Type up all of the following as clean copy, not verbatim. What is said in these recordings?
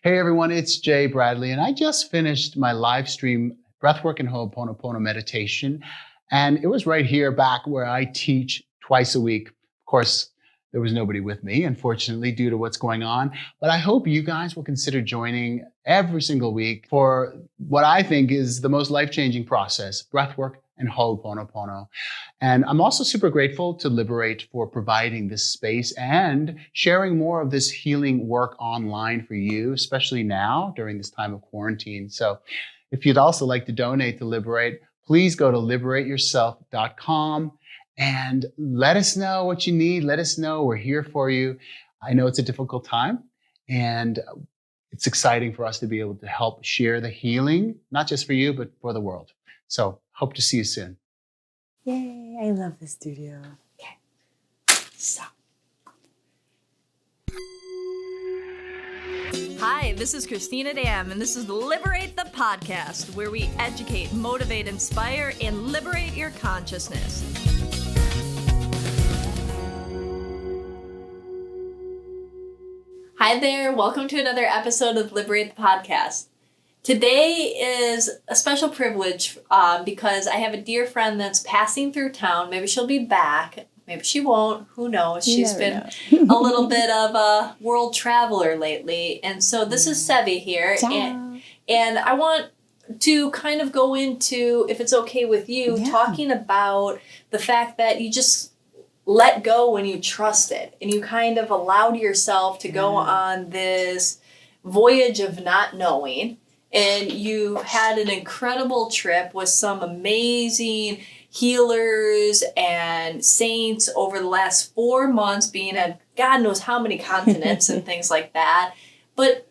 Hey everyone, it's Jay Bradley, and I just finished my live stream Breathwork and Ho'oponopono meditation, and it was right here back where I teach twice a week. Of course, there was nobody with me, unfortunately, due to what's going on, but I hope you guys will consider joining every single week for what I think is the most life-changing process, breathwork and Ho'oponopono. And I'm also super grateful to Liberate for providing this space and sharing more of this healing work online for you, especially now during this time of quarantine. So if you'd also like to donate to Liberate, please go to liberateyourself.com and let us know what you need. Let us know. We're here for you. I know it's a difficult time, and it's exciting for us to be able to help share the healing, not just for you, but for the world. So hope to see you soon. Yay, I love the studio. Okay, so. Hi, this is Cristina Dam, and this is Liberate the podcast, where we educate, motivate, inspire, and liberate your consciousness. Hi there, welcome to another episode of Liberate the podcast. Today is a special privilege because I have a dear friend that's passing through town. Maybe she'll be back. Maybe she won't. Who knows? She's been a little bit of a world traveler lately. And so this is Seve here. And I want to kind of go into, if it's okay with you, talking about the fact that you just let go when you trusted. And you kind of allowed yourself to go on this voyage of not knowing. And you had an incredible trip with some amazing healers and saints over the last 4 months, being at God knows how many continents and things like that. But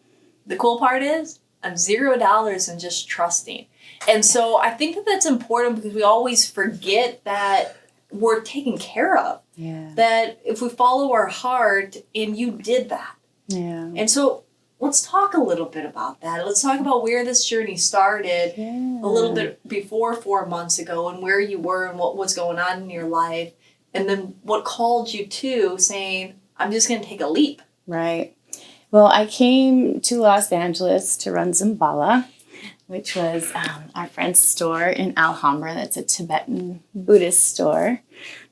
the cool part is I'm $0 and just trusting. And so I think that that's important because we always forget that we're taken care of. Yeah. That if we follow our heart, and you did that. Yeah. And so let's talk a little bit about that. Let's talk about where this journey started a little bit before 4 months ago, and where you were and what was going on in your life. And then what called you to saying, I'm just going to take a leap. Right. Well, I came to Los Angeles to run Zambala, which was our friend's store in Alhambra. That's a Tibetan Buddhist store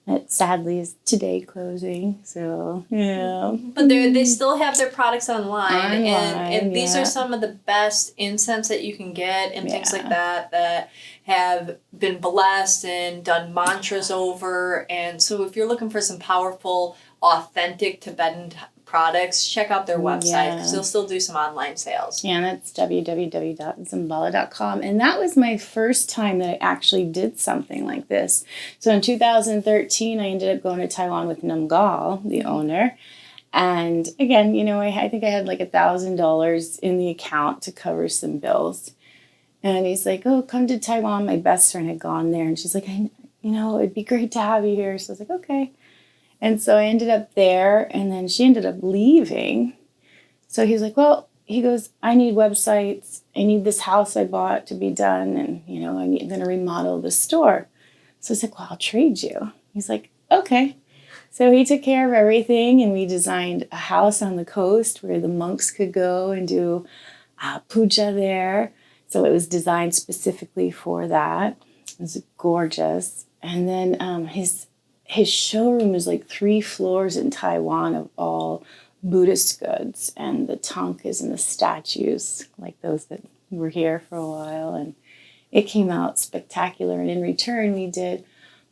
that sadly is today closing. So, yeah. But they still have their products online. And these are some of the best incense that you can get and things like that have been blessed and done mantras over. And so if you're looking for some powerful, authentic Tibetan products, check out their website because they'll still do some online sales. Yeah, that's www.zambala.com. And that was my first time that I actually did something like this. So in 2013, I ended up going to Taiwan with Namgal, the owner. And again, I think I had like $1,000 in the account to cover some bills. And he's like, oh, come to Taiwan. My best friend had gone there. And she's like, it'd be great to have you here. So I was like, okay. And so I ended up there, and then she ended up leaving. So he's like, he goes, I need websites. I need this house I bought to be done. And, I'm going to remodel the store. So I was like, well, I'll trade you. He's like, okay. So he took care of everything, and we designed a house on the coast where the monks could go and do puja there. So it was designed specifically for that. It was gorgeous. And then his showroom is like 3 floors in Taiwan of all Buddhist goods, and the tankas and the statues, like those that were here for a while. And it came out spectacular. And in return, we did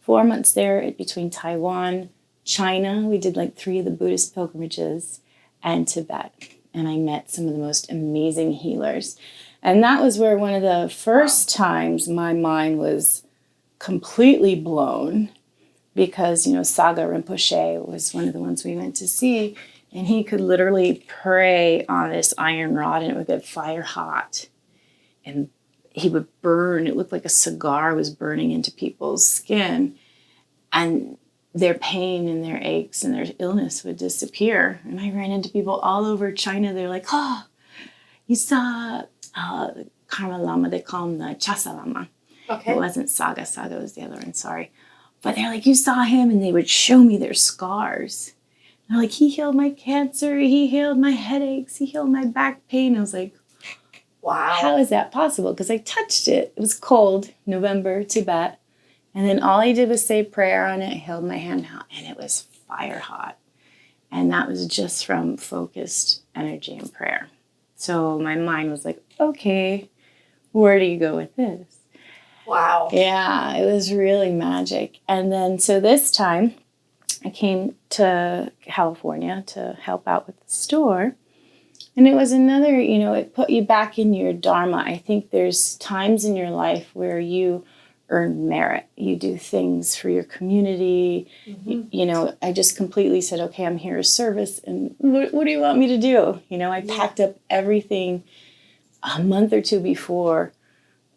4 months there between Taiwan, China. We did like 3 of the Buddhist pilgrimages, and Tibet. And I met some of the most amazing healers. And that was where one of the first times my mind was completely blown. Because, Saga Rinpoche was one of the ones we went to see, and he could literally pray on this iron rod, and it would get fire hot. And he would burn. It looked like a cigar was burning into people's skin. And their pain and their aches and their illness would disappear. And I ran into people all over China. They're like, you saw Karma Lama. They call him the Chasa Lama. Okay. It wasn't Saga. Saga was the other one, sorry. But they're like, you saw him, and they would show me their scars. They're like, he healed my cancer, he healed my headaches, he healed my back pain. I was like, Wow. how is that possible? Because I touched it. It was cold, November, Tibet. And then all I did was say prayer on it, held my hand out, and it was fire hot. And that was just from focused energy and prayer. So my mind was like, okay, where do you go with this? Wow. Yeah, it was really magic. And then, so this time, I came to California to help out with the store. And it was another, it put you back in your dharma. I think there's times in your life where you earn merit. You do things for your community. Mm-hmm. I just completely said, okay, I'm here as service. And what do you want me to do? I packed up everything a month or two before,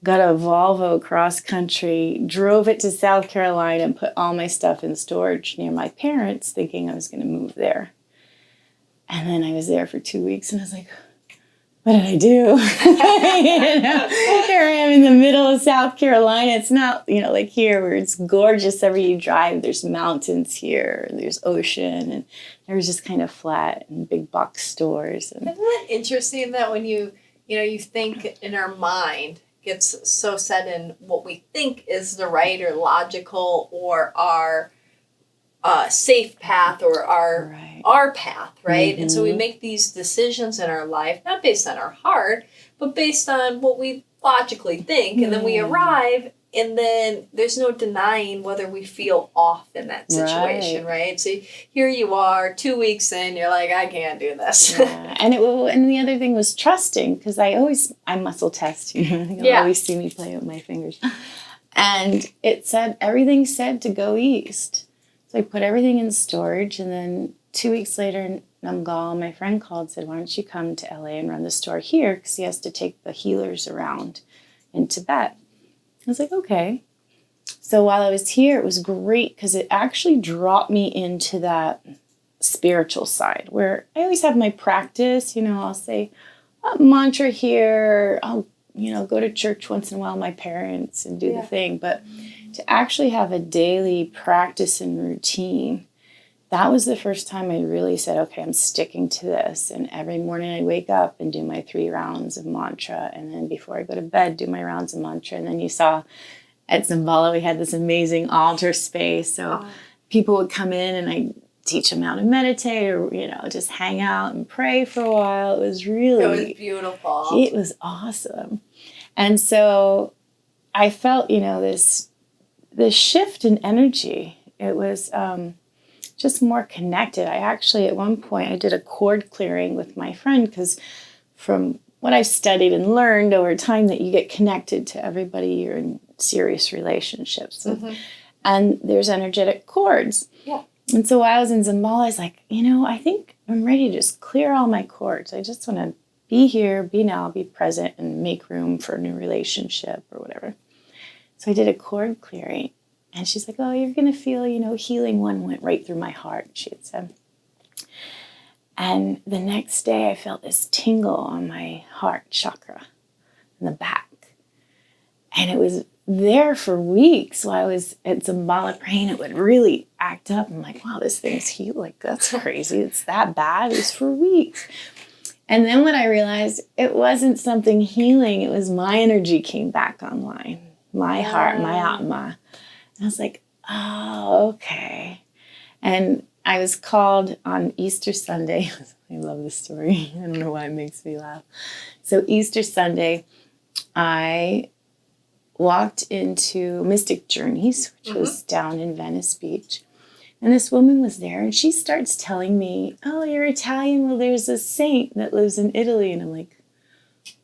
got a Volvo cross country, drove it to South Carolina and put all my stuff in storage near my parents, thinking I was going to move there. And then I was there for 2 weeks and I was like, what did I do? Here I am in the middle of South Carolina. It's not, like here where it's gorgeous everywhere you drive. There's mountains here, and there's ocean, and there was just kind of flat and big box stores. And isn't that interesting that when you think in our mind gets so set in what we think is the right or logical or our safe path or our path, right? Mm-hmm. And so we make these decisions in our life, not based on our heart, but based on what we logically think. And then we arrive, and then there's no denying whether we feel off in that situation, right? So here you are, 2 weeks in, you're like, I can't do this. Yeah. And the other thing was trusting, because I muscle test, You'll always see me play with my fingers. And everything said to go east. So I put everything in storage, and then 2 weeks later in Namgal, my friend called and said, why don't you come to LA and run the store here, because he has to take the healers around in Tibet. I was like, okay. So while I was here, it was great because it actually dropped me into that spiritual side where I always have my practice. I'll say a mantra here. I'll, go to church once in a while, my parents, and do the thing. But to actually have a daily practice and routine, that was the first time I really said, okay, I'm sticking to this. And every morning I wake up and do my 3 rounds of mantra. And then before I go to bed, do my rounds of mantra. And then you saw at Zambala, we had this amazing altar space. So people would come in and I teach them how to meditate or, just hang out and pray for a while. It was beautiful. It was awesome. And so I felt, this shift in energy. It was just more connected. I actually, at one point, I did a cord clearing with my friend because from what I've studied and learned over time that you get connected to everybody you're in serious relationships with. Mm-hmm. And there's energetic cords. Yeah. And so while I was in Zambala, I was like, I think I'm ready to just clear all my cords. I just want to be here, be now, be present, and make room for a new relationship or whatever. So I did a cord clearing. And she's like, oh, you're going to feel, healing one went right through my heart, she had said. And the next day I felt this tingle on my heart chakra in the back. And it was there for weeks while I was at Zambala praying. It would really act up. I'm like, wow, this thing's healed. Like, that's crazy. It's that bad. It was for weeks. And then when I realized it wasn't something healing, it was my energy came back online. My heart, my Atma. And I was like, oh, okay. And I was called on Easter Sunday. I love this story. I don't know why it makes me laugh. So Easter Sunday, I walked into Mystic Journeys, which was down in Venice Beach. And this woman was there, and she starts telling me, oh, you're Italian? Well, there's a saint that lives in Italy. And I'm like,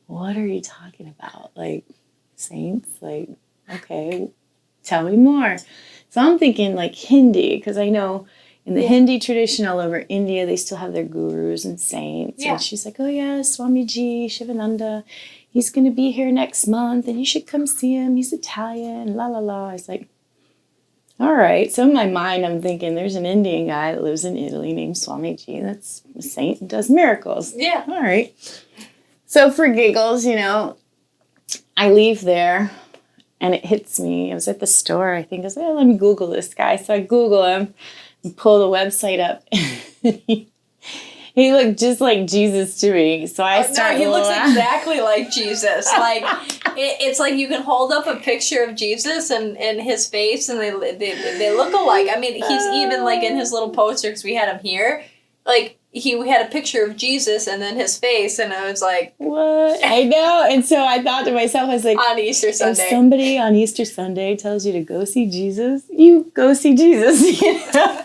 what are you talking about? Like, saints? Like, okay, tell me more. So I'm thinking like Hindi, because I know in the Hindi tradition all over India, they still have their gurus and saints. Yeah. And she's like, oh yeah, Swamiji, Shivananda, he's going to be here next month, and you should come see him. He's Italian, la la la. I was like, all right. So in my mind, I'm thinking there's an Indian guy that lives in Italy named Swamiji. That's a saint and does miracles. Yeah. All right. So for giggles, I leave there. And it hits me. I was at the store. I think I was like, let me Google this guy. So I Google him and pull the website up. He looked just like Jesus to me. So I started. No, he looks exactly like Jesus. Like it's like you can hold up a picture of Jesus and his face, and they look alike. I mean, he's even like in his little poster, because we had him here. Like we had a picture of Jesus and then his face, and I was like, what? I know. And so I thought to myself, I was like, on Easter Sunday, if somebody on Easter Sunday tells you to go see Jesus, you go see Jesus. You know?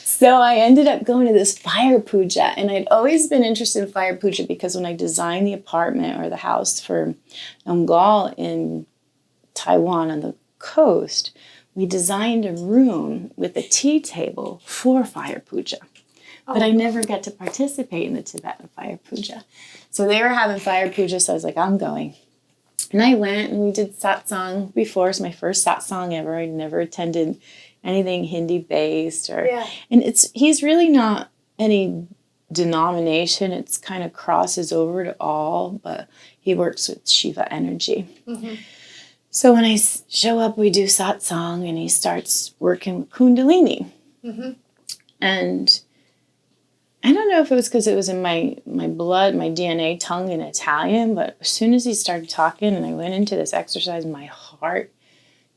So I ended up going to this fire puja, and I'd always been interested in fire puja because when I designed the apartment or the house for Ngal in Taiwan on the coast, we designed a room with a tea table for fire puja. But I never got to participate in the Tibetan fire puja. So they were having fire puja, so I was like, I'm going. And I went, and we did satsang before. It was my first satsang ever. I'd never attended anything Hindi-based. And he's really not any denomination. It's kind of crosses over to all, but he works with Shiva energy. Mm-hmm. So when I show up, we do satsang, and he starts working with Kundalini. Mm-hmm. And I don't know if it was because it was in my blood, my DNA, tongue in Italian, but as soon as he started talking and I went into this exercise, my heart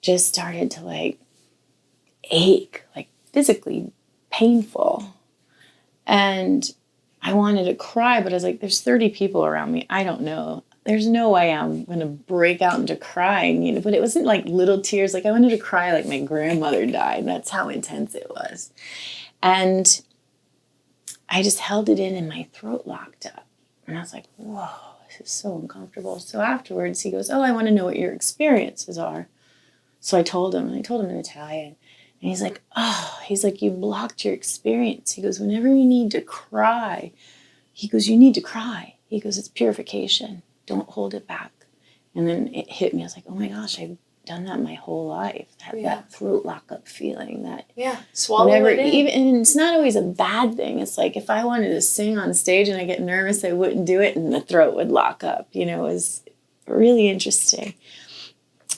just started to like ache, like physically painful. And I wanted to cry, but I was like, there's 30 people around me. I don't know. There's no way I'm going to break out into crying, you know, but it wasn't like little tears. Like I wanted to cry like my grandmother died. That's how intense it was. And I just held it in and my throat locked up. And I was like, whoa, this is so uncomfortable. So afterwards he goes, I want to know what your experiences are. So I told him, and I told him in Italian. And he's like, you blocked your experience. He goes, whenever you need to cry, he goes, you need to cry. He goes, it's purification. Don't hold it back. And then it hit me. I was like, oh my gosh, I've done that my whole life. That throat lock-up feeling. Swallow it in. And it's not always a bad thing. It's like if I wanted to sing on stage and I get nervous, I wouldn't do it, and the throat would lock up. You know, it was really interesting.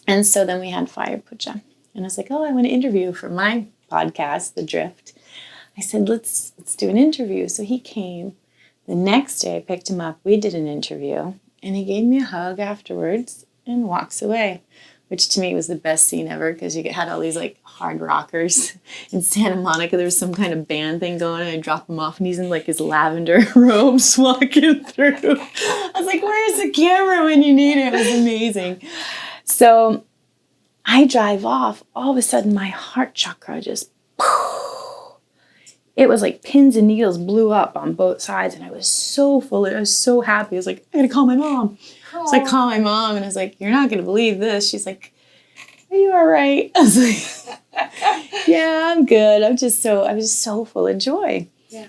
And so then we had fire puja. And I was like, I want to interview for my podcast, The Drift. I said, let's do an interview. So he came. The next day I picked him up. We did an interview. And he gave me a hug afterwards and walks away, which to me was the best scene ever because you had all these like hard rockers in Santa Monica. There was some kind of band thing going on. I dropped him off and he's in like his lavender robes walking through. I was like, where's the camera when you need it? It was amazing. So I drive off. All of a sudden my heart chakra just, it was like pins and needles blew up on both sides. And I was so full. I was so happy. I was like, I gotta call my mom. Aww. So I call my mom and I was like, you're not gonna believe this. She's like, are you all right? I was like, yeah, I'm good. I was just so full of joy. Yeah.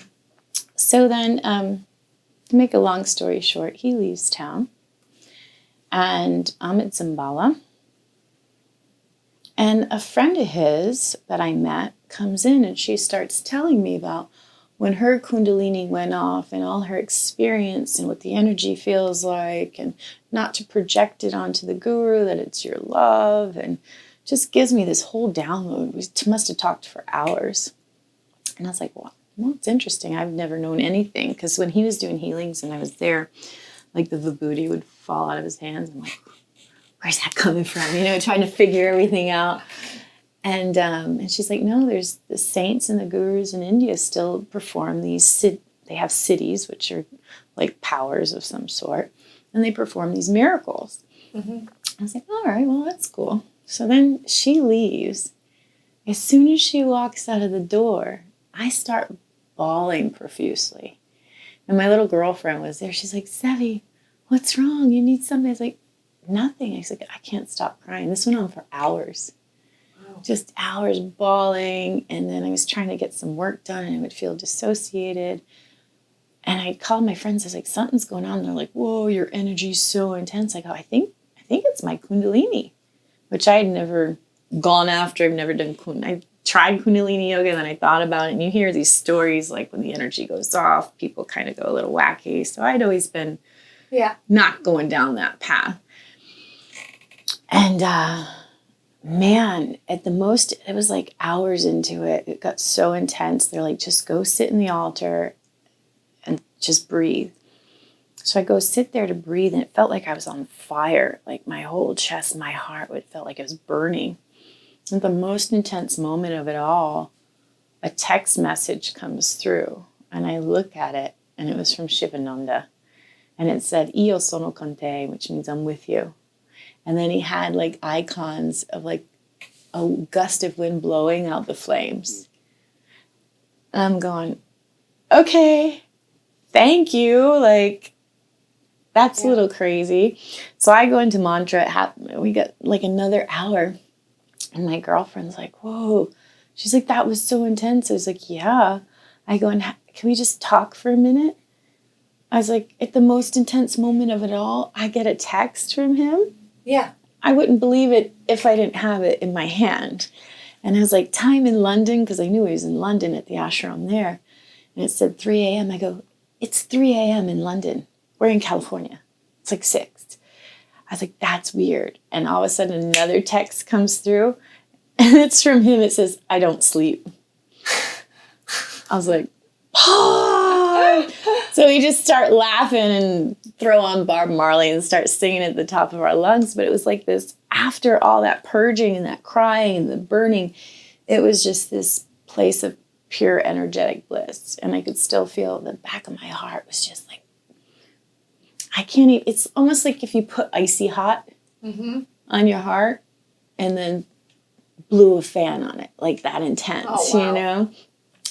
So then, to make a long story short, he leaves town and I'm at Zimbala. And a friend of his that I met comes in and she starts telling me about when her Kundalini went off and all her experience and what the energy feels like and not to project it onto the guru, that it's your love, and just gives me this whole download. We must have talked for hours. And I was like, well, it's interesting. I've never known anything because when he was doing healings and I was there, like the vibhuti would fall out of his hands. I'm like, where's that coming from? You know, trying to figure everything out. And she's like, no, there's the saints and the gurus in India still perform these, they have cities, which are like powers of some sort, and they perform these miracles. Mm-hmm. I was like, all right, well, that's cool. So then she leaves. As soon as she walks out of the door, I start bawling profusely. And my little girlfriend was there. She's like, Seve, what's wrong? You need something? I was like, nothing. I was like, I can't stop crying. This went on for hours. Just hours bawling, and then I was trying to get some work done and I would feel dissociated. And I called my friends. I was like, something's going on. And they're like, whoa, your energy's so intense. I go, I think it's my Kundalini, which I had never gone after. I've never done I tried Kundalini yoga, and then I thought about it. And you hear these stories like when the energy goes off, people kind of go a little wacky. So I'd always been not going down that path. And man, at the most, it was like hours into it. It got so intense. They're like, just go sit in the altar and just breathe. So I go sit there to breathe, and it felt like I was on fire. Like my whole chest, my heart, it felt like it was burning. At the most intense moment of it all, a text message comes through, and I look at it, and it was from Shivananda. And it said, Io sono con te, which means I'm with you. And then he had like icons of like a gust of wind blowing out the flames. And I'm going, okay, thank you. Like, that's a little crazy. So I go into mantra. We get like another hour. And my girlfriend's like, whoa. She's like, that was so intense. I was like, yeah. I go, and can we just talk for a minute? I was like, at the most intense moment of it all, I get a text from him. Yeah. I wouldn't believe it if I didn't have it in my hand. And I was like, time in London, because I knew he was in London at the ashram there. And it said 3 a.m. I go, it's 3 a.m. in London. We're in California. It's like 6. I was like, that's weird. And all of a sudden another text comes through, and it's from him. It says, I don't sleep. I was like, oh. So we just start laughing and throw on Bob Marley and start singing at the top of our lungs. But it was like this, after all that purging and that crying and the burning, it was just this place of pure energetic bliss. And I could still feel the back of my heart was just like, I can't even, it's almost like if you put icy hot on your heart and then blew a fan on it, like that intense, you know?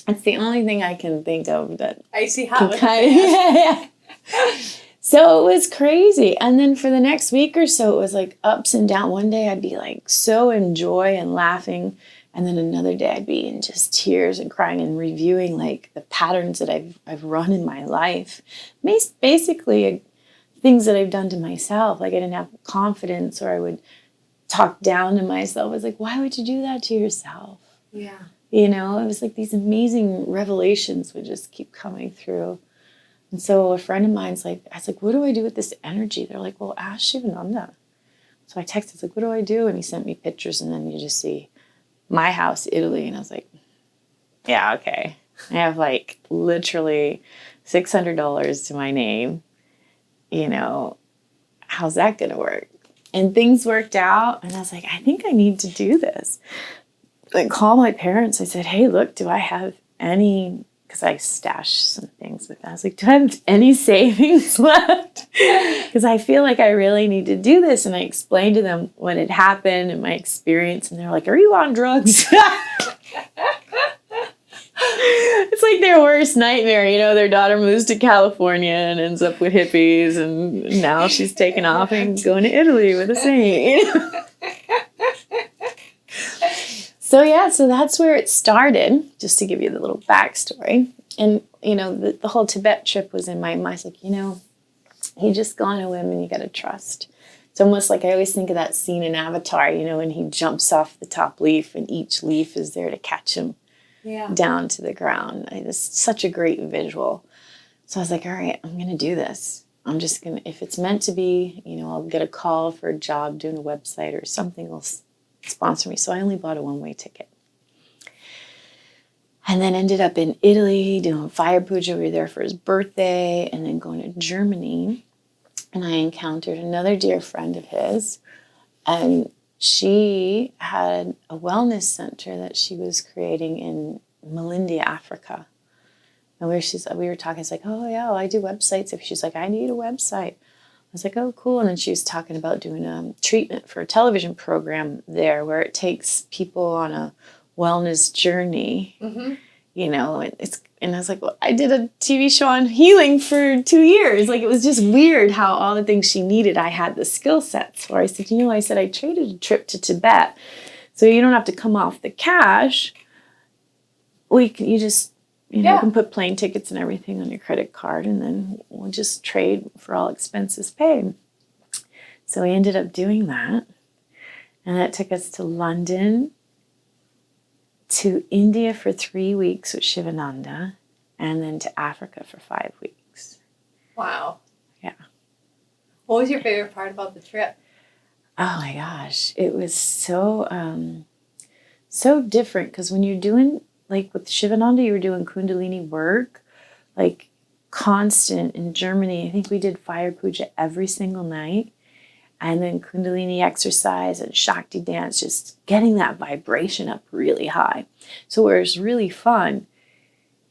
It's the only thing I can think of that icy hot with kind of, yeah. So it was crazy. And then for the next week or so, it was like ups and downs. One day I'd be like so in joy and laughing. And then another day I'd be in just tears and crying and reviewing like the patterns that I've run in my life. Basically things that I've done to myself. Like I didn't have confidence, or I would talk down to myself. I was like, why would you do that to yourself? Yeah. You know, it was like these amazing revelations would just keep coming through. And so a friend of mine's like, I was like, what do I do with this energy? They're like, well, ask Shivananda. So I texted, like, what do I do? And he sent me pictures, and then you just see my house, Italy. And I was like, yeah, okay. I have like literally $600 to my name. You know, how's that going to work? And things worked out. And I was like, I think I need to do this. I called my parents. I said, hey, look, do I have any, because I stashed some things with that. I was like, do I have any savings left? Because I feel like I really need to do this. And I explained to them what had happened and my experience. And they're like, are you on drugs? It's like their worst nightmare. You know, their daughter moves to California and ends up with hippies. And now she's taking off and going to Italy with a saint. You know? So that's where it started, just to give you the little backstory. And, you know, the whole Tibet trip was in my mind. I was like, you know, you just go on a whim and you got to trust. It's almost like I always think of that scene in Avatar, you know, when he jumps off the top leaf and each leaf is there to catch him down to the ground. It's such a great visual. So I was like, all right, I'm going to do this. I'm just going to, if it's meant to be, you know, I'll get a call for a job doing a website or something will sponsor me. So I only bought a one-way ticket. And then ended up in Italy doing fire puja. We were there for his birthday, and then going to Germany. And I encountered another dear friend of his. And she had a wellness center that she was creating in Malindi, Africa. And we were talking, it's like, oh yeah, well, I do websites. If she's like, I need a website. I was like, oh, cool. And then she was talking about doing a treatment for a television program there where it takes people on a wellness journey, you know, and I was like, well, I did a TV show on healing for 2 years. Like, it was just weird how all the things she needed, I had the skill sets for. I said, you know, I traded a trip to Tibet. So you don't have to come off the cash. You can put plane tickets and everything on your credit card, and then we'll just trade for all expenses paid. So we ended up doing that. And that took us to London, to India for 3 weeks with Shivananda, and then to Africa for 5 weeks. Wow. Yeah. What was your favorite part about the trip? Oh my gosh, it was so different, because when you're doing, like with Shivananda, you were doing Kundalini work, like constant in Germany. I think we did fire puja every single night, and then Kundalini exercise and Shakti dance, just getting that vibration up really high. So where it's really fun,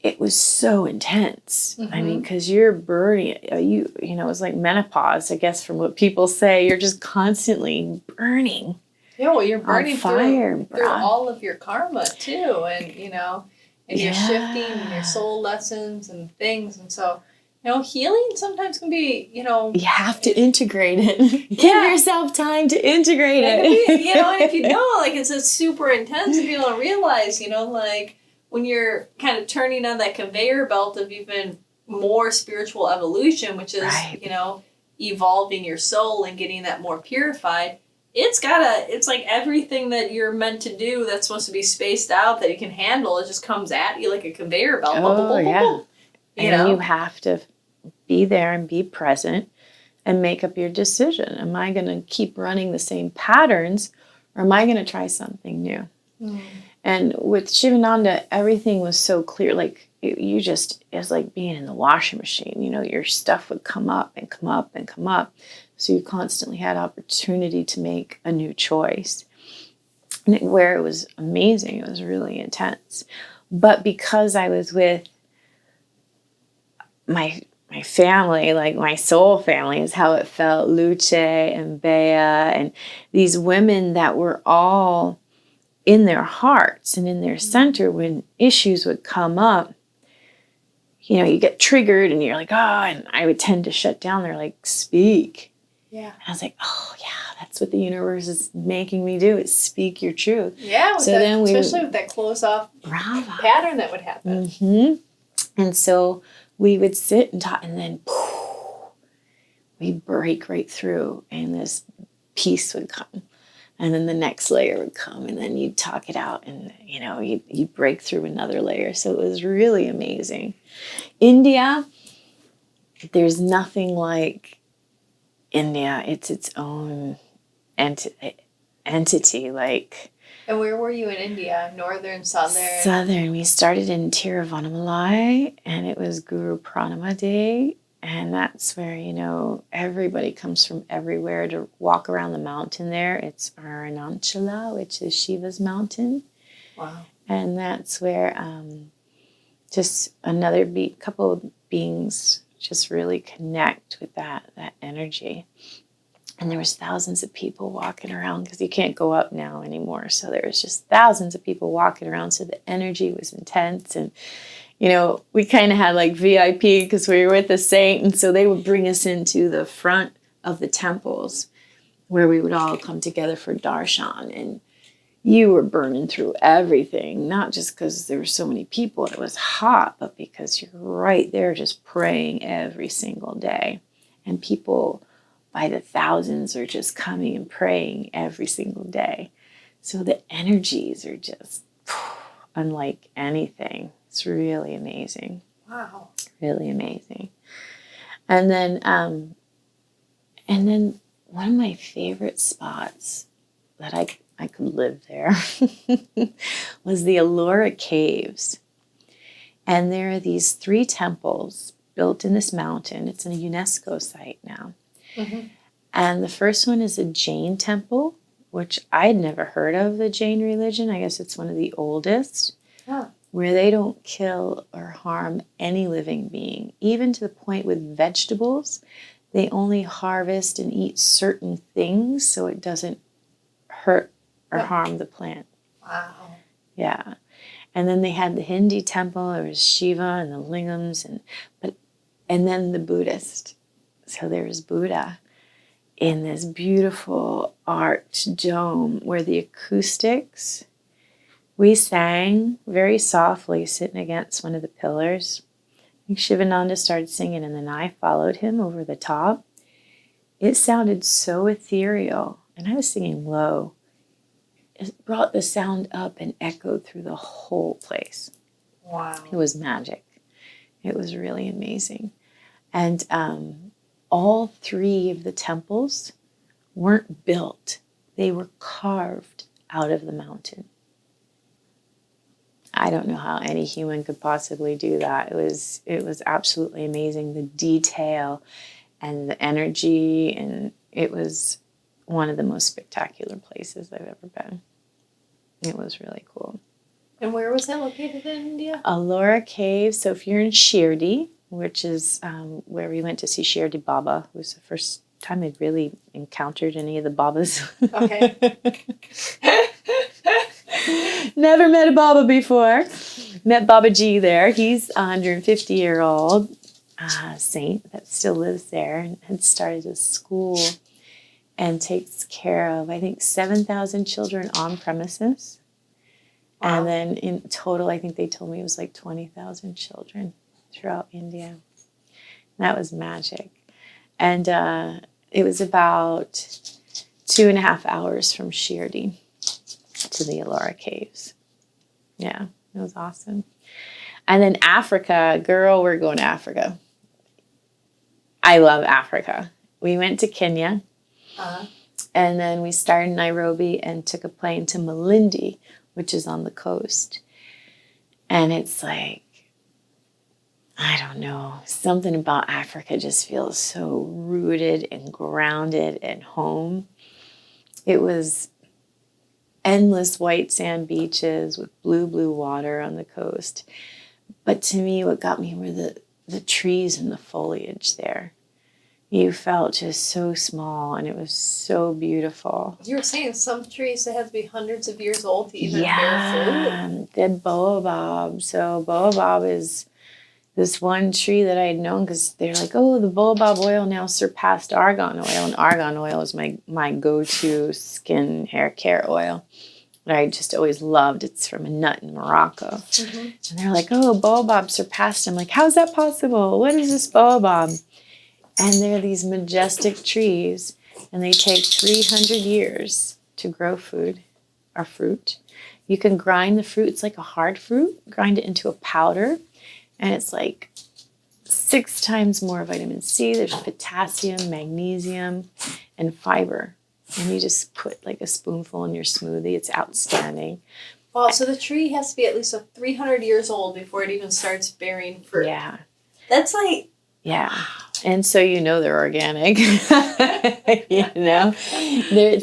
it was so intense. I mean, because you're burning, you know, it was like menopause, I guess, from what people say. You're just constantly burning. Yeah, well, you're burning fire, through all of your karma too, and you know, and you're shifting and your soul lessons and things, and so, you know, healing sometimes can be, you know, you have to integrate it. Give yourself time to integrate it. You know, and if you don't, like, it's just super intense, if you don't realize, you know, like when you're kind of turning on that conveyor belt of even more spiritual evolution, which is, you know, evolving your soul and getting that more purified. It's like everything that you're meant to do that's supposed to be spaced out that you can handle, it just comes at you like a conveyor belt. Oh, yeah. You know? You have to be there and be present and make up your decision. Am I going to keep running the same patterns, or am I going to try something new? And with Shivananda, everything was so clear. Like, it's like being in the washing machine. You know, your stuff would come up and come up and come up. So you constantly had opportunity to make a new choice. And where it was amazing, it was really intense. But because I was with my family, like my soul family is how it felt, Luce and Bea, and these women that were all in their hearts and in their center, when issues would come up, you know, you get triggered and you're like, oh, and I would tend to shut down. They're like, speak. Yeah. And I was like, oh, yeah, that's what the universe is making me do, is speak your truth. Yeah. So then especially with that close-off pattern that would happen. And so we would sit and talk, and then we'd break right through, and this peace would come. And then the next layer would come, and then you'd talk it out, and, you know, you'd break through another layer. So it was really amazing. India, there's nothing like India. It's its own entity. Like. And where were you in India? Northern, southern? Southern. We started in Tiruvannamalai, and it was Guru Pranama Day. And that's where, you know, everybody comes from everywhere to walk around the mountain there. It's Arunachala, which is Shiva's mountain. Wow. And that's where just another couple of beings just really connect with that energy. And there was thousands of people walking around, because you can't go up now anymore. So there was just thousands of people walking around. So the energy was intense. And, you know, we kind of had like VIP because we were with the saint. And so they would bring us into the front of the temples where we would all come together for darshan. And you were burning through everything, not just because there were so many people and it was hot, but because you're right there just praying every single day. And people by the thousands are just coming and praying every single day. So the energies are just unlike anything. It's really amazing. Wow. Really amazing. And then one of my favorite spots that I could live there was the Ellora Caves. And there are these 3 temples built in this mountain. It's a UNESCO site now. Mm-hmm. And the first one is a Jain temple, which I'd never heard of, the Jain religion. I guess it's one of the oldest, where they don't kill or harm any living being, even to the point with vegetables. They only harvest and eat certain things so it doesn't hurt or harm the plant. Wow. Yeah. And then they had the Hindi temple. There was Shiva and the lingams, and then the Buddhist. So there was Buddha in this beautiful arched dome where the acoustics, we sang very softly sitting against one of the pillars. I think Shivananda started singing, and then I followed him over the top. It sounded so ethereal, and I was singing low. It brought the sound up and echoed through the whole place. Wow. It was magic. It was really amazing. And all 3 of the temples weren't built. They were carved out of the mountain. I don't know how any human could possibly do that. It was absolutely amazing, the detail and the energy, and it was one of the most spectacular places I've ever been. It was really cool. And where was that located in India? Ellora Cave. So if you're in Shirdi, which is where we went to see Shirdi Baba, it was the first time I'd really encountered any of the Babas. Okay. Never met a Baba before. Met Babaji there. He's a 150-year-old saint that still lives there and had started a school and takes care of, I think, 7,000 children on premises. Wow. And then in total, I think they told me it was like 20,000 children throughout India. That was magic. And it was about 2.5 hours from Shirdi to the Ellora Caves. Yeah, it was awesome. And then Africa, girl, we're going to Africa. I love Africa. We went to Kenya. And then we started in Nairobi and took a plane to Malindi, which is on the coast. And it's like, I don't know, something about Africa just feels so rooted and grounded and home. It was endless white sand beaches with blue, blue water on the coast. But to me, what got me were the trees and the foliage there. You felt just so small, and it was so beautiful. You were saying some trees that have to be hundreds of years old to even bear fruit. The baobab. So baobab is this one tree that I had known because they're like, oh, the baobab oil now surpassed argan oil, and argan oil is my go-to skin hair care oil that I just always loved. It's from a nut in Morocco. Mm-hmm. And they're like, oh, baobab surpassed. I'm like, how's that possible? What is this baobab? And they're these majestic trees, and they take 300 years to grow food or fruit. You can grind the fruit. It's like a hard fruit. Grind it into a powder, and it's like 6 times more vitamin C. There's potassium, magnesium, and fiber. And you just put like a spoonful in your smoothie. It's outstanding. Wow, so the tree has to be at least 300 years old before it even starts bearing fruit. Yeah. That's like... Yeah. And so they're organic. It's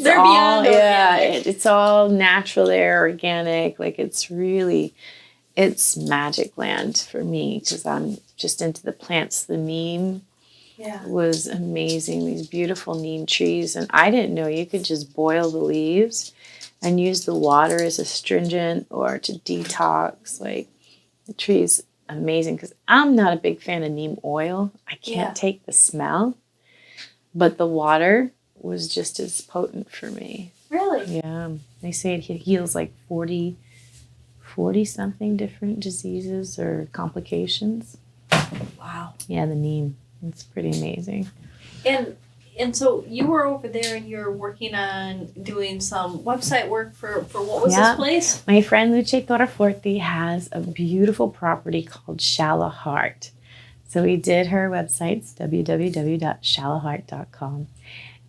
they're all, beyond organic. Yeah, it's all natural there, organic. Like it's magic land for me because I'm just into the plants. The neem was amazing. These beautiful neem trees. And I didn't know you could just boil the leaves and use the water as astringent or to detox. Like the trees. Amazing because I'm not a big fan of neem oil. I can't take the smell, but the water was just as potent for me. Really? Yeah. They say it heals like 40 something different diseases or complications. Wow. Yeah, the neem. It's pretty amazing. And so you were over there and you're working on doing some website work for what was this place? My friend Luce Torreforti has a beautiful property called Shallow Heart. So we did her websites, www.shallowheart.com.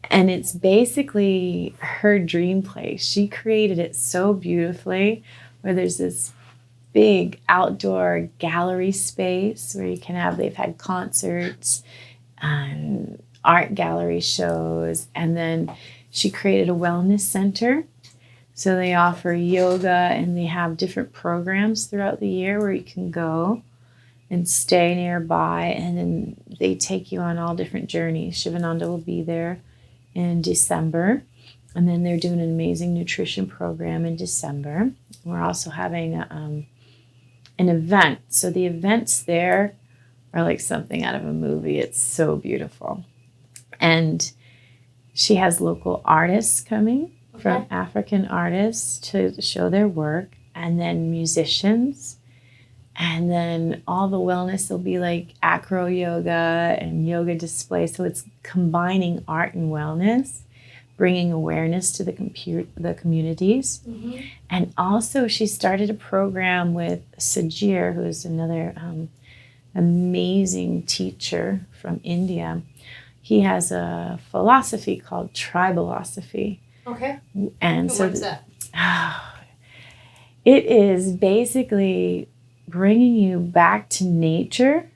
And it's basically her dream place. She created it so beautifully where there's this big outdoor gallery space where they've had concerts and art gallery shows, and then she created a wellness center. So they offer yoga and they have different programs throughout the year where you can go and stay nearby, and then they take you on all different journeys. Shivananda will be there in December, and then they're doing an amazing nutrition program in December. We're also having an event. So the events there are like something out of a movie. It's so beautiful. And she has local artists coming from African artists to show their work, and then musicians. And then all the wellness will be like acro yoga and yoga display. So it's combining art and wellness, bringing awareness to the communities. Mm-hmm. And also she started a program with Sajir, who is another amazing teacher from India, he has a philosophy called tribalosophy. Okay. And so what's that? It is basically bringing you back to nature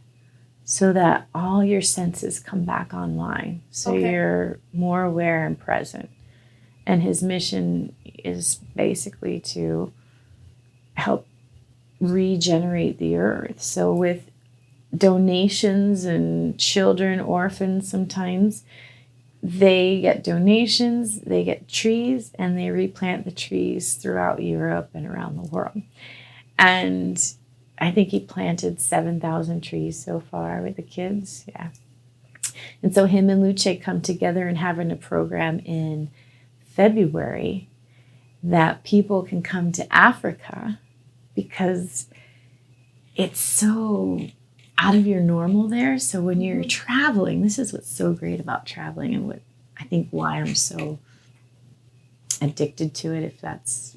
so that all your senses come back online. So you're more aware and present. And his mission is basically to help regenerate the earth. So with donations and children, orphans sometimes, they get donations, they get trees, and they replant the trees throughout Europe and around the world. And I think he planted 7,000 trees so far with the kids. Yeah. And so him and Luce come together and having a program in February that people can come to Africa because it's so out of your normal there. So when you're traveling, this is what's so great about traveling and what I think why I'm so addicted to it, if that's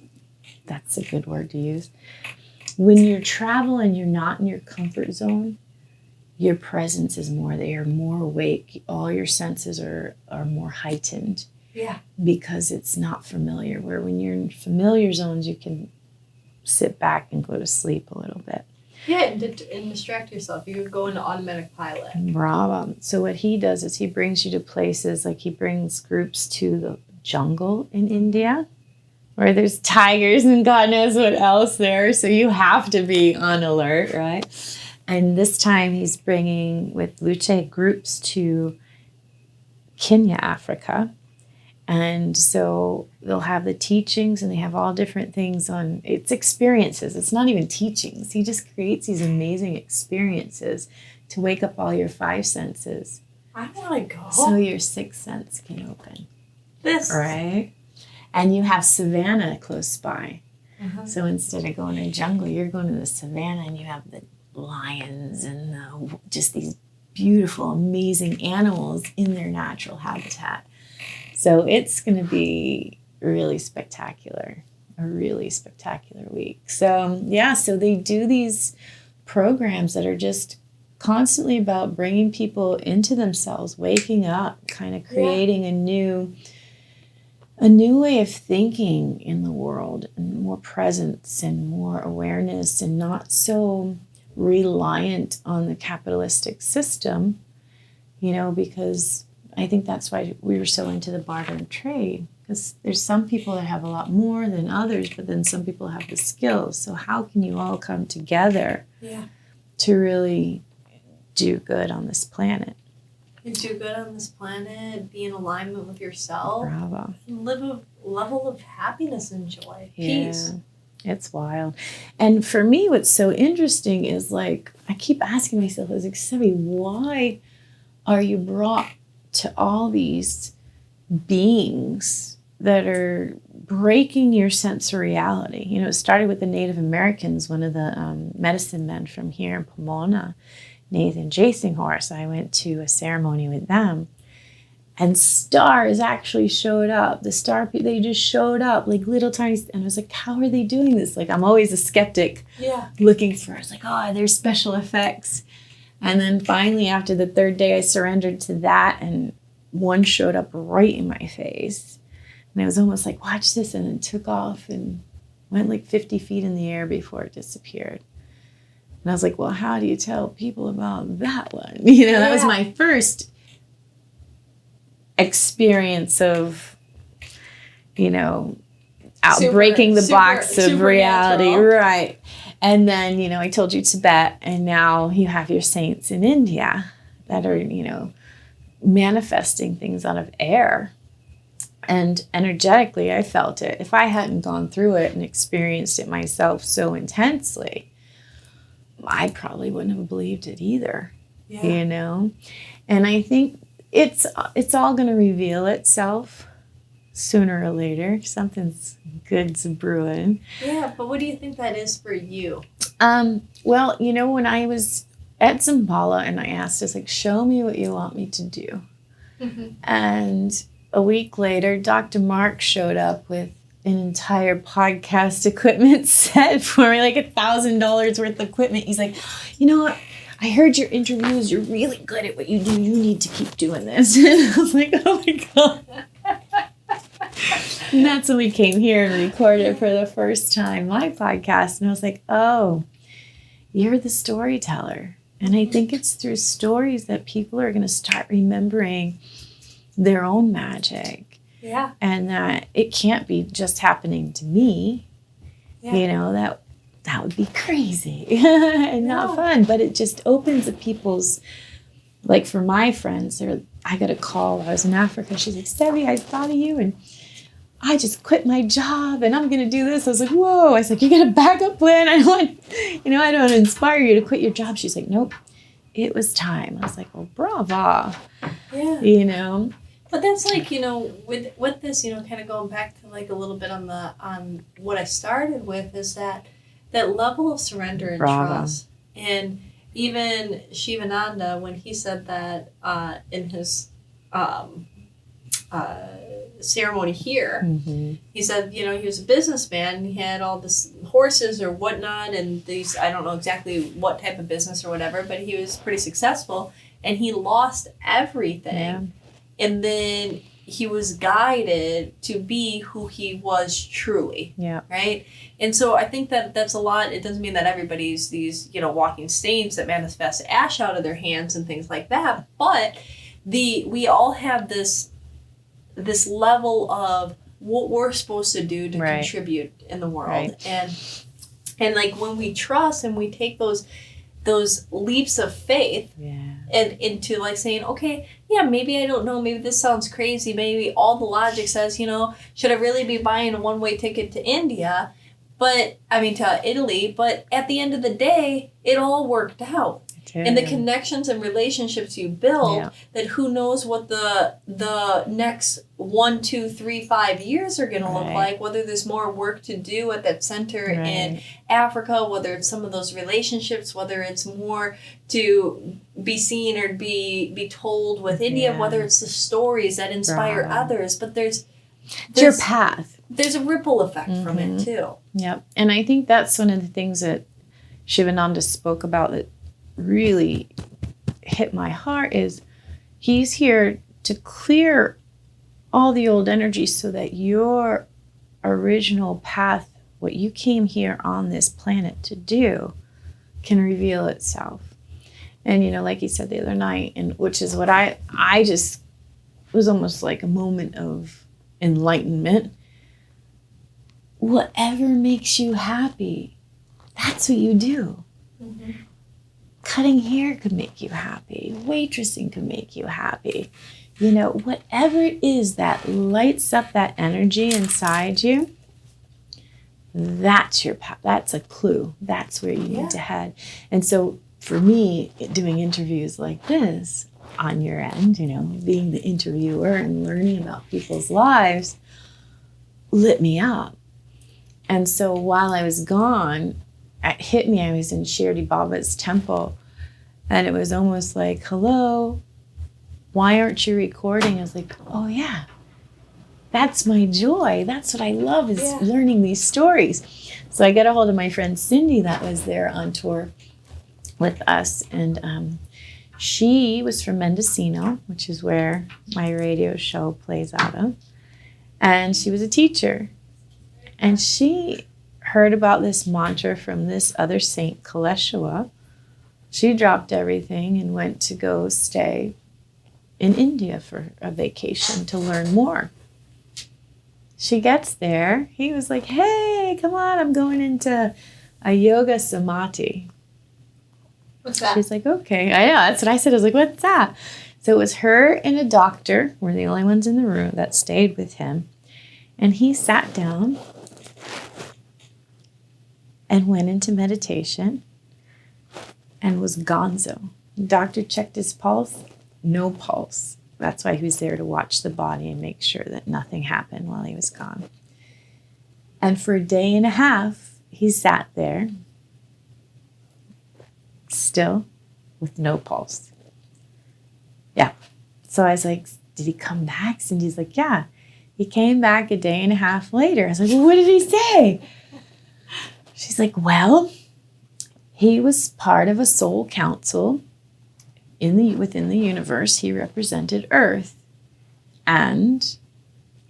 a good word to use. When you're traveling, you're not in your comfort zone. Your presence is more there. You're more awake. All your senses are more heightened. Yeah. Because it's not familiar. Where when you're in familiar zones, you can sit back and go to sleep a little bit. Yeah, and distract yourself. You go into automatic pilot. Bravo. So what he does is he brings you to places, like he brings groups to the jungle in India, where there's tigers and God knows what else there. So you have to be on alert, right? And this time he's bringing, with Luce, groups to Kenya, Africa. And so they'll have the teachings and they have all different things on, it's experiences. It's not even teachings. He just creates these amazing experiences to wake up all your 5 senses. I want to go. So your 6th sense can open. This. Right? And you have savannah close by. Uh-huh. So instead of going to the jungle, you're going to the savannah and you have the lions and just these beautiful, amazing animals in their natural habitat. So it's going to be really spectacular, a really spectacular week. So, yeah, so they do these programs that are just constantly about bringing people into themselves, waking up, kind of creating a new way of thinking in the world, and more presence and more awareness, and not so reliant on the capitalistic system, because I think that's why we were so into the barter and trade, because there's some people that have a lot more than others, but then some people have the skills. So how can you all come together to really do good on this planet? And do good on this planet, be in alignment with yourself. Bravo. And live a level of happiness and joy, peace. It's wild. And for me, what's so interesting is, like, I keep asking myself, Seve, why are you brought to all these beings that are breaking your sense of reality? It started with the Native Americans, one of the medicine men from here in Pomona, Nathan Jasinghorse. I went to a ceremony with them, and stars actually showed up. They just showed up like little tiny, and I was like, how are they doing this? Like, I'm always a skeptic looking for, I was like, oh, there's special effects. And then finally, after the 3rd day, I surrendered to that, and one showed up right in my face. And I was almost like, watch this, and then took off and went like 50 feet in the air before it disappeared. And I was like, well, how do you tell people about that one? That was my first experience of, breaking the box of reality. Right. And then, I told you Tibet, and now you have your saints in India that are, manifesting things out of air. And energetically, I felt it. If I hadn't gone through it and experienced it myself so intensely, I probably wouldn't have believed it either, And I think it's all going to reveal itself sooner or later. Something's good's brewing. Yeah, but what do you think that is for you? Well, when I was at Zimbala and I asked, it's like, show me what you want me to do. Mm-hmm. And a week later, Dr. Mark showed up with an entire podcast equipment set for me, like $1,000 worth of equipment. He's like, you know what? I heard your interviews. You're really good at what you do. You need to keep doing this. And I was like, oh my God. And that's when we came here and recorded for the first time my podcast. And I was like, oh, you're the storyteller. And I think it's through stories that people are going to start remembering their own magic. Yeah. And that it can't be just happening to me. Yeah. You know, that would be crazy and not fun. But it just opens up people's, like for my friends, I got a call. I was in Africa. She's like, Seve, I thought of you. And I just quit my job and I'm going to do this. I was like, whoa. I was like, you got a backup plan? I don't want to inspire you to quit your job. She's like, nope, it was time. I was like, well, bravo. Yeah. You know? But that's like, you know, with this, you know, kind of going back to like a little bit on what I started with is that level of surrender and trust. And even Shivananda, when he said that in his ceremony here, he said, you know, he was a businessman. He had all this horses or whatnot, and these, I don't know exactly what type of business or whatever, but he was pretty successful, and he lost everything. Yeah. And then he was guided to be who he was truly. Yeah. Right. And so I think that that's a lot. It doesn't mean that everybody's these, you know, walking stains that manifest ash out of their hands and things like that. But we all have this level of what we're supposed to do to contribute in the world. Right. And like when we trust and we take those leaps of faith and into like saying, okay, yeah, maybe I don't know, maybe this sounds crazy, maybe all the logic says, you know, should I really be buying a one-way ticket to India? But I mean to Italy, but at the end of the day, it all worked out. And the connections and relationships you build, that who knows what the next 1, 2, 3, 5 years are going to look like, whether there's more work to do at that center in Africa, whether it's some of those relationships, whether it's more to be seen or be told with India, whether it's the stories that inspire others. But there's your path. There's a ripple effect from it too. Yep. And I think that's one of the things that Shivananda spoke about that really hit my heart is he's here to clear all the old energy so that your original path, what you came here on this planet to do, can reveal itself. And, you know, like he said the other night, and which is what I just was almost like a moment of enlightenment. Whatever makes you happy, that's what you do. Mm-hmm. Cutting hair could make you happy. Waitressing could make you happy. You know, whatever it is that lights up that energy inside you, that's your path. That's a clue. That's where you need to head. And so for me, doing interviews like this on your end, you know, being the interviewer and learning about people's lives lit me up. And so while I was gone, it hit me. I was in Shirdi Baba's temple, and it was almost like, hello, why aren't you recording? I was like, oh yeah, that's my joy. That's what I love is learning these stories. So I got a hold of my friend Cindy that was there on tour with us, and she was from Mendocino, which is where my radio show plays out of, and she was a teacher, and she heard about this mantra from this other saint, Kaleshwa. She dropped everything and went to go stay in India for a vacation to learn more. She gets there. He was like, hey, come on, I'm going into a yoga samadhi. What's that? She's like, okay. I know, that's what I said. I was like, what's that? So it was her and a doctor were the only ones in the room that stayed with him. And he sat down and went into meditation and was gonzo. The doctor checked his pulse, no pulse. That's why he was there to watch the body and make sure that nothing happened while he was gone. And for a day and a half, he sat there, still, with no pulse. Yeah. So I was like, did he come back? Cindy's like, yeah. He came back a day and a half later. I was like, well, what did he say? She's like, well, he was part of a soul council within the universe. He represented Earth. And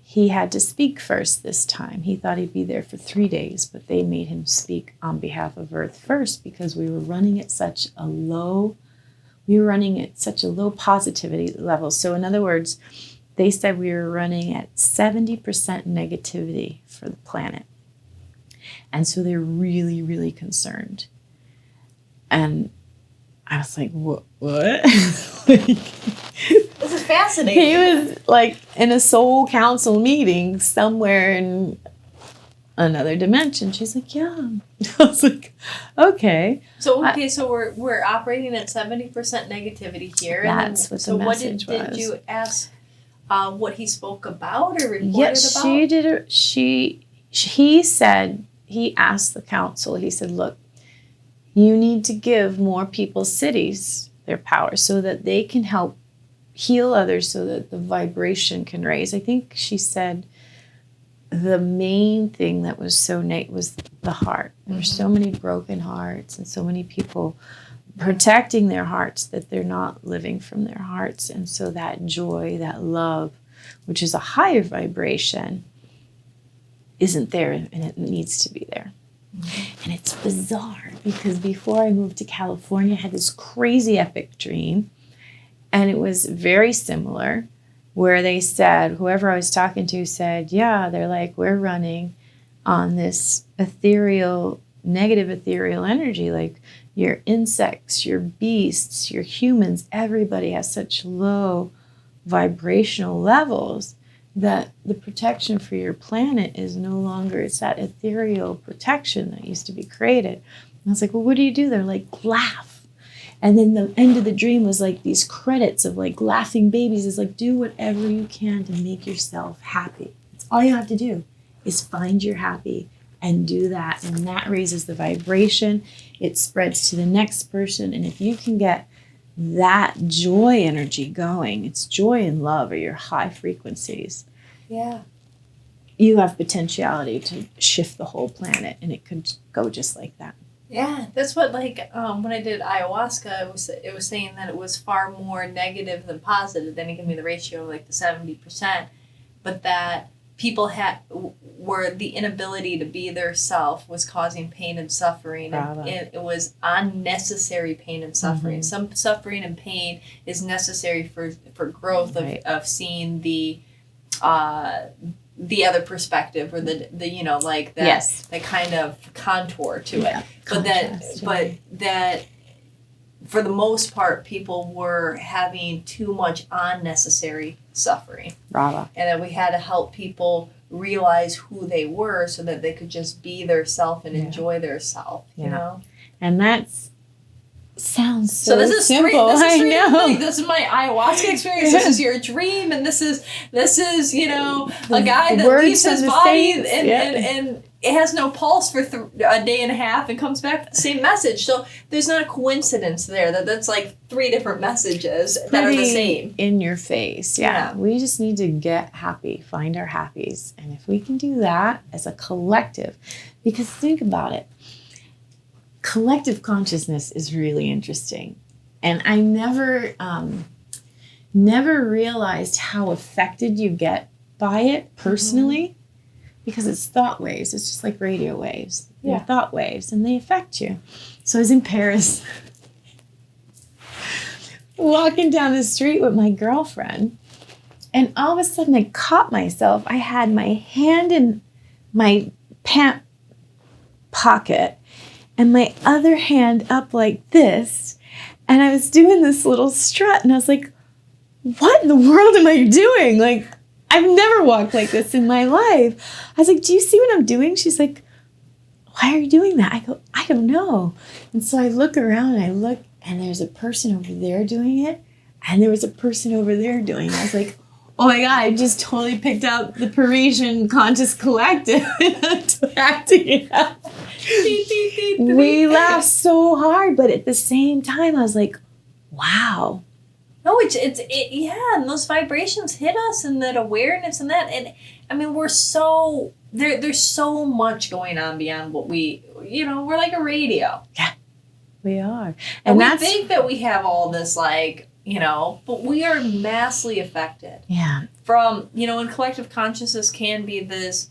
he had to speak first this time. He thought he'd be there for 3 days, but they made him speak on behalf of Earth first because we were running at such a low positivity level. So in other words, they said we were running at 70% negativity for the planet. And so they're really, really concerned. And I was like, what? This is fascinating. He was like in a soul council meeting somewhere in another dimension. She's like, yeah. I was like, okay. So we're operating at 70% negativity here. That's what the message was. Did you ask what he spoke about or reported yes, about? she did. He said, he asked the council, he said, look, you need to give more people's cities their power so that they can help heal others so that the vibration can raise. I think she said the main thing that was so was the heart. There were so many broken hearts and so many people protecting their hearts that they're not living from their hearts. And so that joy, that love, which is a higher vibration, isn't there, and it needs to be there. And it's bizarre because before I moved to California, I had this crazy epic dream. And it was very similar where they said, whoever I was talking to said, yeah, they're like, we're running on this negative ethereal energy. Like your insects, your beasts, your humans, everybody has such low vibrational levels that the protection for your planet is no longer, it's that ethereal protection that used to be created. And I was like, well, what do you do? They're like, laugh. And then the end of the dream was like these credits of like laughing babies. It's like, do whatever you can to make yourself happy. That's all you have to do is find your happy and do that. And that raises the vibration. It spreads to the next person. And if you can get that joy energy going, it's joy and love are your high frequencies. Yeah. You have potentiality to shift the whole planet, and it could go just like that. Yeah, that's what when I did ayahuasca, it was saying that it was far more negative than positive. Then it gave me the ratio of like the 70%, but that people were the inability to be their self was causing pain and suffering, and it was unnecessary pain and suffering. Some suffering and pain is necessary for growth of seeing the other perspective or the like that that kind of contour to it. But that for the most part people were having too much unnecessary suffering. Bravo. And that we had to help people realize who they were so that they could just be their self and enjoy their self, you know? And that's sounds so this is simple. I know. This is my ayahuasca experience. This is your dream, and this is a guy that leaves his body and it has no pulse for a day and a half and comes back with the same message. So there's not a coincidence there that's like 3 different messages that are the same. In your face. Yeah. We just need to get happy, find our happies. And if we can do that as a collective, because think about it. Collective consciousness is really interesting. And I never realized how affected you get by it personally, because it's thought waves. It's just like radio waves. They're thought waves, and they affect you. So I was in Paris walking down the street with my girlfriend, and all of a sudden I caught myself. I had my hand in my pant pocket and my other hand up like this, and I was doing this little strut, and I was like, what in the world am I doing? Like, I've never walked like this in my life. I was like, do you see what I'm doing? She's like, why are you doing that? I go, I don't know. And so I look around and there's a person over there doing it, and there was a person over there doing it. I was like, oh my God, I just totally picked out the Parisian conscious collective and acting it out. We laughed so hard, but at the same time, I was like, wow. No, and those vibrations hit us, and that awareness and that, and I mean, we're so, there's so much going on beyond what we're like a radio. Yeah. We are. And we think that we have all this, like, but we are massively affected. Yeah. From, and collective consciousness can be this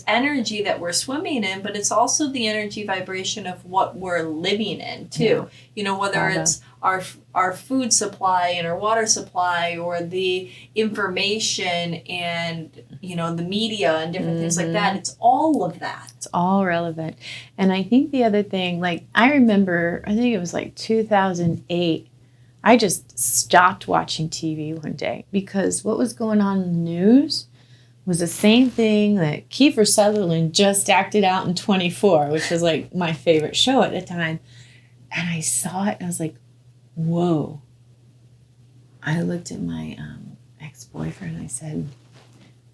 energy that we're swimming in, but it's also the energy vibration of what we're living in too. Whether it's our food supply and our water supply, or the information and the media and different things like that. It's all of that. It's all relevant. And I think the other thing, like, I remember, I think it was like 2008, I just stopped watching TV one day because what was going on in the news was the same thing that Kiefer Sutherland just acted out in 24, which was like my favorite show at the time. And I saw it and I was like, whoa. I looked at my ex-boyfriend and I said,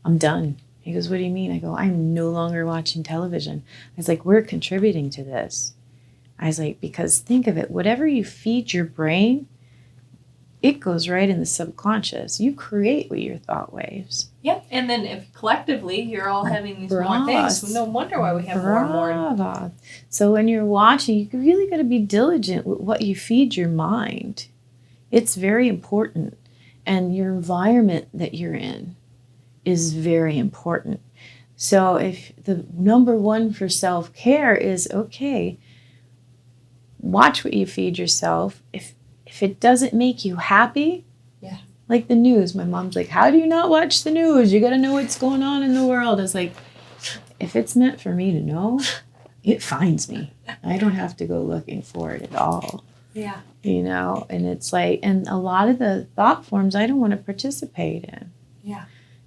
I'm done. He goes, what do you mean? I go, I'm no longer watching television. I was like, we're contributing to this. I was like, because think of it, whatever you feed your brain, it goes right in the subconscious. You create with your thought waves. Yep. And then if collectively you're all having these more things, no wonder why we have more and more. So when you're watching, you really got to be diligent with what you feed your mind. It's very important. And your environment that you're in is very important. So if the number one for self-care is, okay, watch what you feed yourself. If it doesn't make you happy, like the news, my mom's like, how do you not watch the news? You got to know what's going on in the world. I was like, if it's meant for me to know, it finds me. I don't have to go looking for it at all. Yeah. And it's like, and a lot of the thought forms I don't want to participate in. Yeah.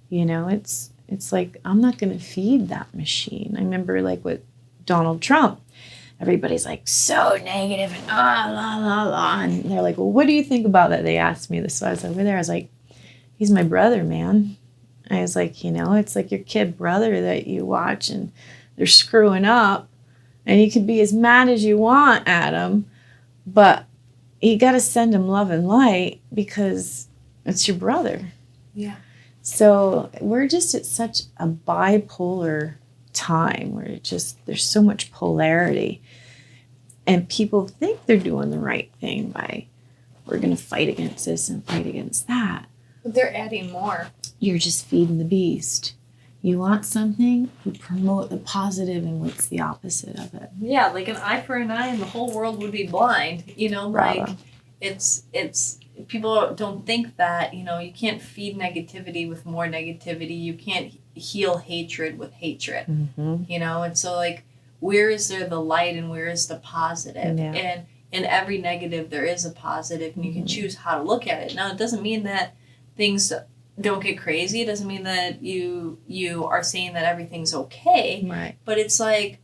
It's like, I'm not going to feed that machine. I remember like with Donald Trump, everybody's like so negative and la, la, la. And they're like, well, what do you think about that? They asked me this. So I was over there. I was like, he's my brother, man. I was like, it's like your kid brother that you watch and they're screwing up. And you could be as mad as you want at him. But you got to send him love and light because it's your brother. Yeah. So we're just at such a bipolar time where there's so much polarity. And people think they're doing the right thing by, we're going to fight against this and fight against that. But they're adding more. You're just feeding the beast. You want something, you promote the positive, and what's the opposite of it? Yeah, like an eye for an eye and the whole world would be blind. Like it's people don't think that, you can't feed negativity with more negativity. You can't heal hatred with hatred. Mm-hmm. And so like, where is there the light and where is the positive? Yeah. And in every negative there is a positive, and you can choose how to look at it. Now it doesn't mean that things don't get crazy. It doesn't mean that you are saying that everything's okay. Right. But it's like,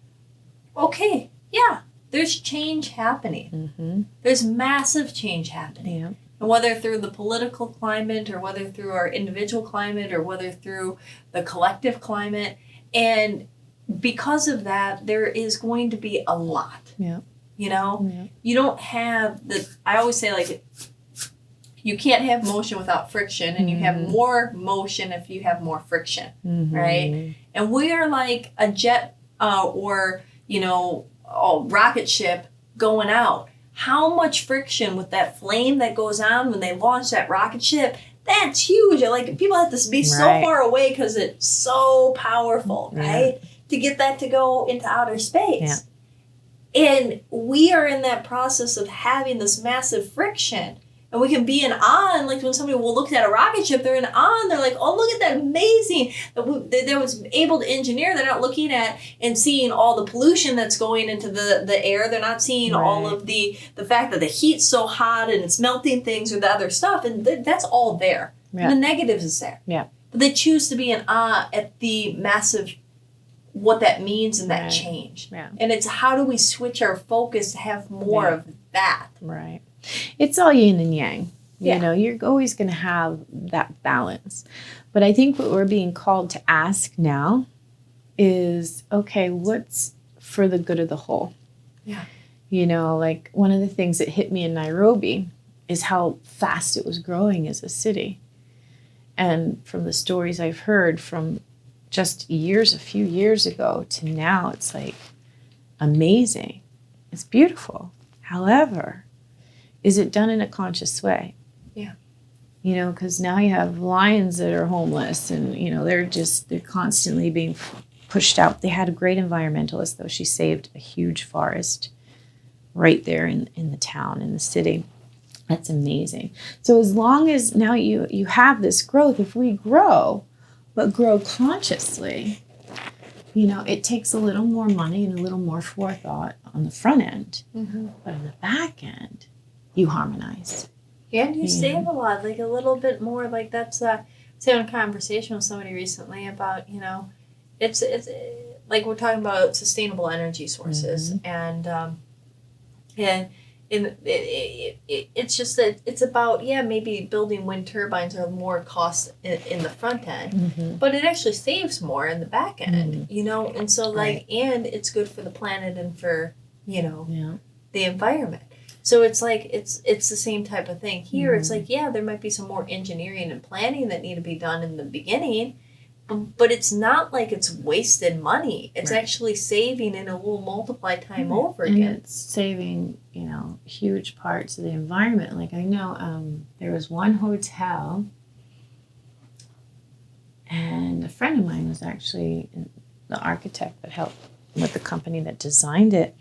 okay, yeah, there's change happening. Mm-hmm. There's massive change happening. Yeah. And whether through the political climate or whether through our individual climate or whether through the collective climate. And because of that, there is going to be a lot. Yeah. You don't have I always say, like, you can't have motion without friction, and you have more motion if you have more friction, right? And we are like a jet or, a rocket ship going out. How much friction with that flame that goes on when they launch that rocket ship? That's huge. Like, people have to be so far away because it's so powerful, right? To get that to go into outer space. Yeah. And we are in that process of having this massive friction. And we can be in awe, and like when somebody will look at a rocket ship, they're in awe, and they're like, oh, look at that amazing, that was able to engineer. They're not looking at and seeing all the pollution that's going into the air. They're not seeing all of the fact that the heat's so hot and it's melting things or the other stuff, and that's all there. Yeah. And the negatives is there. Yeah. But they choose to be in awe at the massive, what that means and that change. Yeah. And it's how do we switch our focus to have more of that? Right. It's all yin and yang. You're always going to have that balance. But I think what we're being called to ask now is, okay, what's for the good of the whole? Yeah. Like one of the things that hit me in Nairobi is how fast it was growing as a city. And from the stories I've heard from just a few years ago to now, it's like amazing. It's beautiful. However, is it done in a conscious way? Yeah. You know, because now you have lions that are homeless and, you know, they're constantly being pushed out. They had a great environmentalist, though. She saved a huge forest right there in the town, in the city. That's amazing. So as long as now you have this growth, if we grow, but grow consciously, you know, it takes a little more money and a little more forethought on the front end. Mm-hmm. But on the back end, you harmonize. And you save a lot, like a little bit more. Like that's I was having a conversation with somebody recently about, you know, it's like we're talking about sustainable energy sources, and it's just that it's about maybe building wind turbines are more cost in the front end, but it actually saves more in the back end, you know, and so like and it's good for the planet and for, you know, the environment. So it's like it's the same type of thing here. It's like there might be some more engineering and planning that need to be done in the beginning, but it's not like it's wasted money. It's actually saving, and it will multiply time over again. And it's saving, you know, huge parts of the environment. Like I know there was one hotel, and a friend of mine was actually the architect that helped with the company that designed it.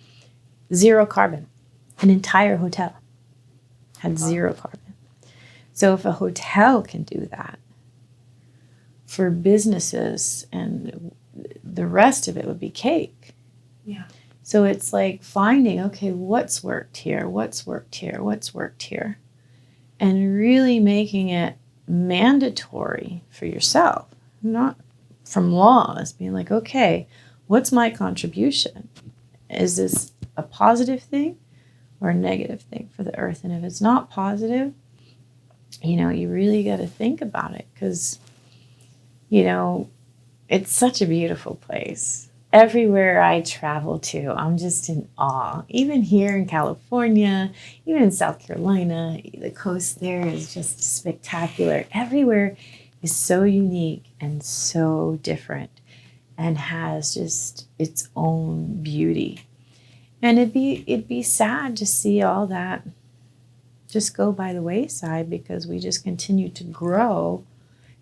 0 carbon. An entire hotel had 0 carbon. So if a hotel can do that, for businesses and the rest of it would be cake. Yeah. So it's like finding, okay, what's worked here, what's worked here, what's worked here, and really making it mandatory for yourself, not from laws, being like, okay, what's my contribution? Is this a positive thing or a negative thing for the earth? And if it's not positive, you know, you really got to think about it, because, you know, it's such a beautiful place. Everywhere I travel to, I'm just in awe. Even here in California, even in South Carolina, the coast there is just spectacular. Everywhere is so unique and so different and has just its own beauty. And it'd be sad to see all that just go by the wayside because we just continue to grow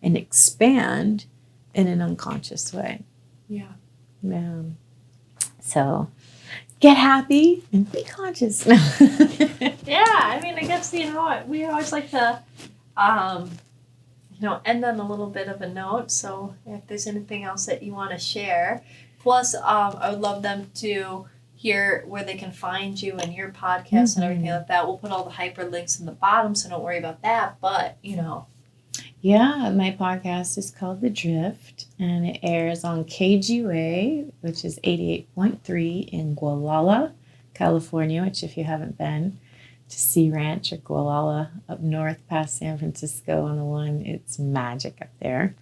and expand in an unconscious way. Yeah. Yeah. So get happy and be conscious. Yeah, I mean, I guess, you know, we always like to, you know, end on a little bit of a note. So if there's anything else that you want to share, plus I would love them to hear where they can find you and your podcast and everything like that. We'll put all the hyperlinks in the bottom, so don't worry about that. But, you know. Yeah, my podcast is called The Drift, and it airs on KGUA, which is 88.3 in Gualala, California, which if you haven't been to Sea Ranch or Gualala up north past San Francisco on the one, it's magic up there.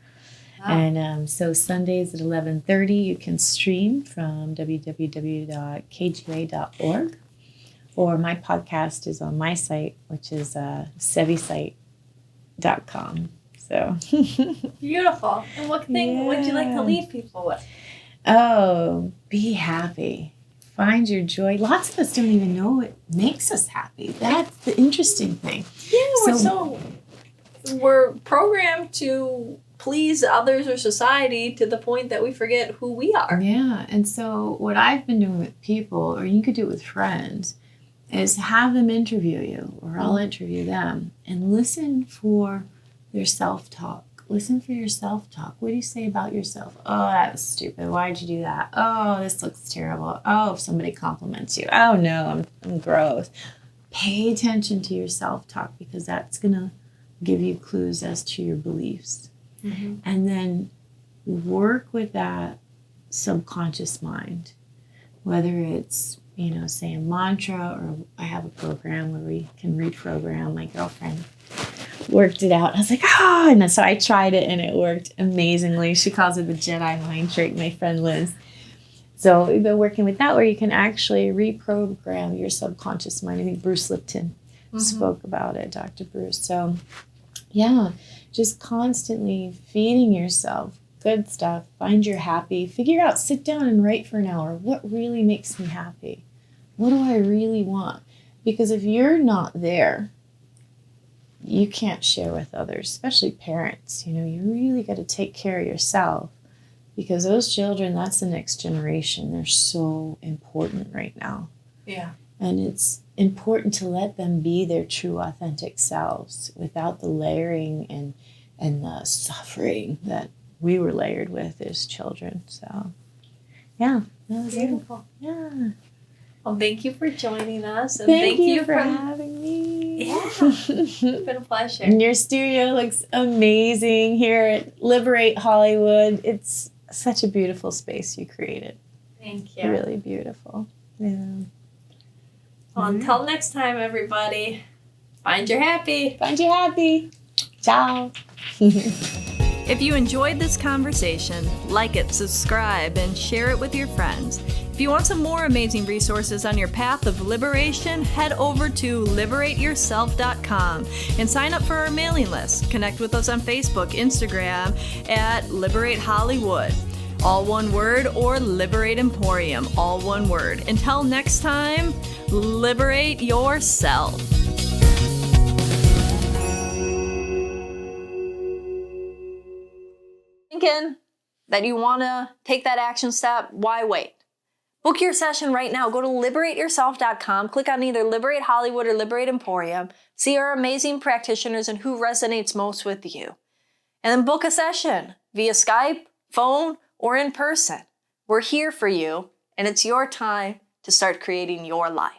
Wow. And so Sundays at 11:30, you can stream from www.kgua.org, or my podcast is on my site, which is sevesite.com. So beautiful. And what thing would you like to leave people with? Oh, be happy. Find your joy. Lots of us don't even know what makes us happy. That's the interesting thing. Yeah, we're programmed to please others or society to the point that we forget who we are. Yeah, and so what I've been doing with people, or you could do it with friends, is have them interview you, or I'll interview them, and listen for their self-talk. Listen for your self-talk. What do you say about yourself? Oh, that was stupid. Why'd you do that? Oh, this looks terrible. Oh, if somebody compliments you. Oh, no, I'm gross. Pay attention to your self-talk, because that's going to give you clues as to your beliefs. Mm-hmm. And then work with that subconscious mind, whether it's, you know, say a mantra, or I have a program where we can reprogram. My girlfriend worked it out. I was like, and so I tried it and it worked amazingly. She calls it the Jedi mind trick, my friend Liz. So we've been working with that, where you can actually reprogram your subconscious mind. I think Bruce Lipton spoke about it, Dr. Bruce. So yeah, just constantly feeding yourself good stuff. Find your happy. Figure out, sit down and write for an hour. What really makes me happy? What do I really want? Because if you're not there, you can't share with others, especially parents. You really got to take care of yourself, because those children, that's the next generation. They're so important right now. Yeah. And it's important to let them be their true, authentic selves without the layering and the suffering that we were layered with as children. So, yeah, that was Beautiful. Yeah. Well, thank you for joining us. And Thank you for having me. Yeah. It's been a pleasure. And your studio looks amazing here at Liberate Hollywood. It's such a beautiful space you created. Thank you. Really beautiful. Yeah. Well, until next time, everybody, find your happy. Find you happy. Ciao. If you enjoyed this conversation, like it, subscribe, and share it with your friends. If you want some more amazing resources on your path of liberation, head over to liberateyourself.com and sign up for our mailing list. Connect with us on Facebook, Instagram at Liberate Hollywood, all one word, or Liberate Emporium, all one word. Until next time, liberate yourself. Thinking that you want to take that action step, why wait? Book your session right now. Go to liberateyourself.com, click on either Liberate Hollywood or Liberate Emporium, see our amazing practitioners and who resonates most with you. And then book a session via Skype, phone, or in person. We're here for you, and it's your time to start creating your life.